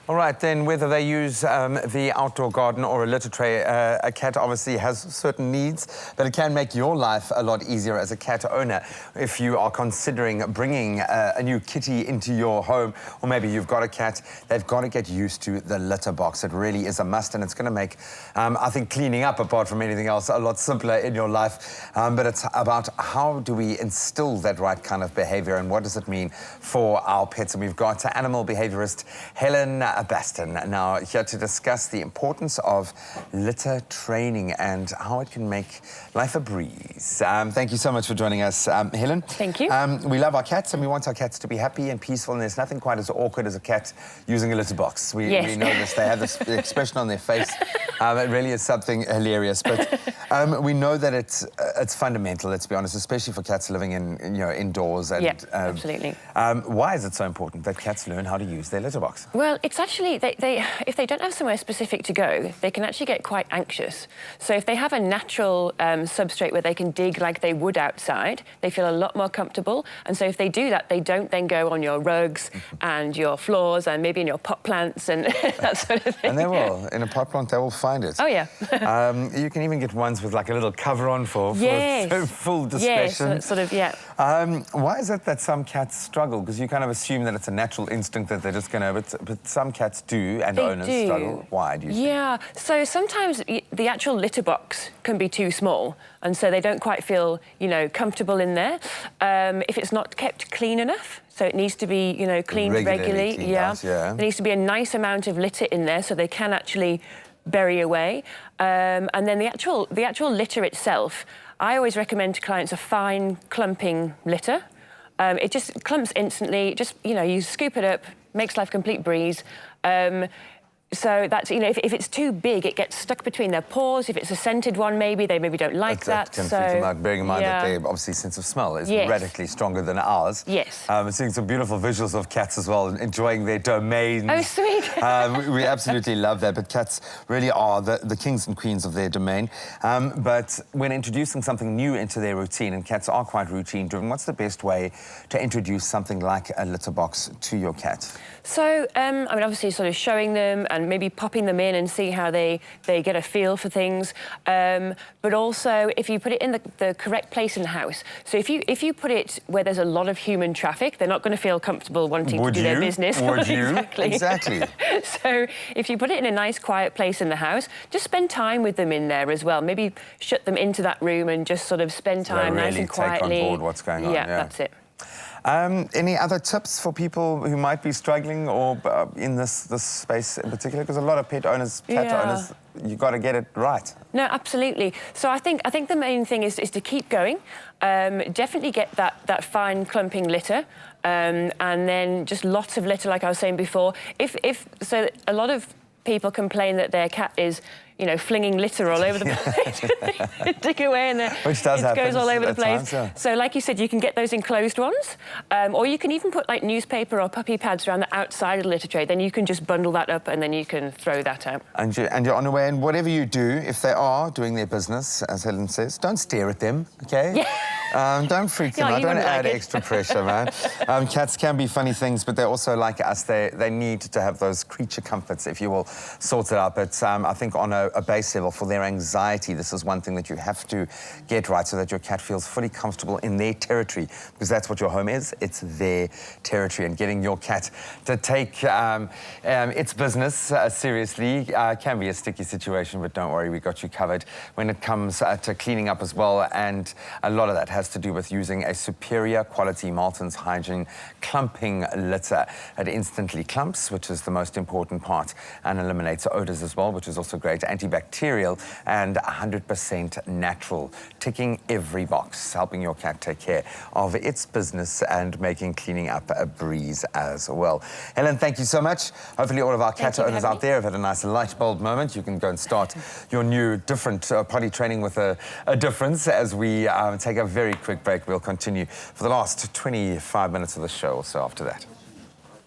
All right, then, whether they use the outdoor garden or a litter tray, a cat obviously has certain needs, but it can make your life a lot easier as a cat owner if you are considering bringing a new kitty into your home, or maybe you've got a cat. They've got to get used to the litter box. It really is a must, and it's going to make, I think, cleaning up, apart from anything else, a lot simpler in your life. But it's about how do we instill that right kind of behavior, and what does it mean for our pets? And we've got animal behaviorist Helen Bastin now here to discuss the importance of litter training and how it can make life a breeze. Thank you so much for joining us, Helen. Thank you. We love our cats and we want our cats to be happy and peaceful, and there's nothing quite as awkward as a cat using a litter box. We know this. They have this expression on their face. It really is something hilarious. But we know that it's fundamental, let's be honest, especially for cats living in indoors. And, yeah, absolutely. Why is it so important that cats learn how to use their litter box? Well, it's actually, if they don't have somewhere specific to go, they can actually get quite anxious. So if they have a natural substrate where they can dig like they would outside, they feel a lot more comfortable. And so if they do that, they don't then go on your rugs and your floors and maybe in your pot plants and that sort of thing. And they will. In a pot plant, they will find it. Oh, yeah. You can even get ones with like a little cover on for full discretion. Yes, sort of, yeah. Why is it that some cats struggle? Because you kind of assume that it's a natural instinct that they're just going to, but some cats do, and owners struggle. Why do you think? Yeah, so sometimes the actual litter box can be too small, and so they don't quite feel, comfortable in there. If it's not kept clean enough, so it needs to be, cleaned regularly. Cleaned out, yeah. There needs to be a nice amount of litter in there so they can actually bury away. And then the actual litter itself, I always recommend to clients a fine clumping litter. It just clumps instantly. Just, you scoop it up, makes life a complete breeze. So that's, if it's too big, it gets stuck between their paws. If it's a scented one, maybe they don't like that. Can freak them out, bearing in mind that their obviously sense of smell is radically stronger than ours. Yes. Seeing some beautiful visuals of cats as well, enjoying their domains. Oh, sweet. We absolutely love that, but cats really are the kings and queens of their domain. But when introducing something new into their routine, and cats are quite routine-driven, what's the best way to introduce something like a litter box to your cat? So, obviously sort of showing them and maybe popping them in and see how they get a feel for things. But also, if you put it in the correct place in the house. So if you put it where there's a lot of human traffic, they're not going to feel comfortable wanting to do their business. Would you? Exactly. So if you put it in a nice, quiet place in the house, just spend time with them in there as well. Maybe shut them into that room and just sort of spend time nice and quietly. Take on board what's going on. Yeah, that's it. Any other tips for people who might be struggling or in this space in particular? Because a lot of pet owners, cat owners, you've got to get it right. No, absolutely. So I think the main thing is to keep going. Definitely get that fine clumping litter, and then just lots of litter, like I was saying before. So a lot of people complain that their cat is, flinging litter all over the place. Dig away and it goes all over the place. So like you said, you can get those enclosed ones, or you can even put like newspaper or puppy pads around the outside of the litter tray. Then you can just bundle that up and then you can throw that out. And you're on your way. And whatever you do, if they are doing their business, as Helen says, don't stare at them, okay? Yeah. Don't freak them out. Don't add extra pressure, man. Cats can be funny things, but they're also like us. They need to have those creature comforts, if you will, sorted out. But I think on a base level, for their anxiety, this is one thing that you have to get right so that your cat feels fully comfortable in their territory, because that's what your home is. It's their territory, and getting your cat to take its business seriously can be a sticky situation, but don't worry, we got you covered when it comes to cleaning up as well. And a lot of that has to do with using a superior quality Malton's Hygiene clumping litter. It instantly clumps, which is the most important part, and eliminates odors as well, which is also great. Antibacterial and 100% natural, ticking every box, helping your cat take care of its business and making cleaning up a breeze as well. Helen, thank you so much. Hopefully all of our cat owners out there have had a nice light bulb moment. You can go and start your new different potty training with a difference as we take a very quick break. We'll continue for the last 25 minutes of the show or so after that.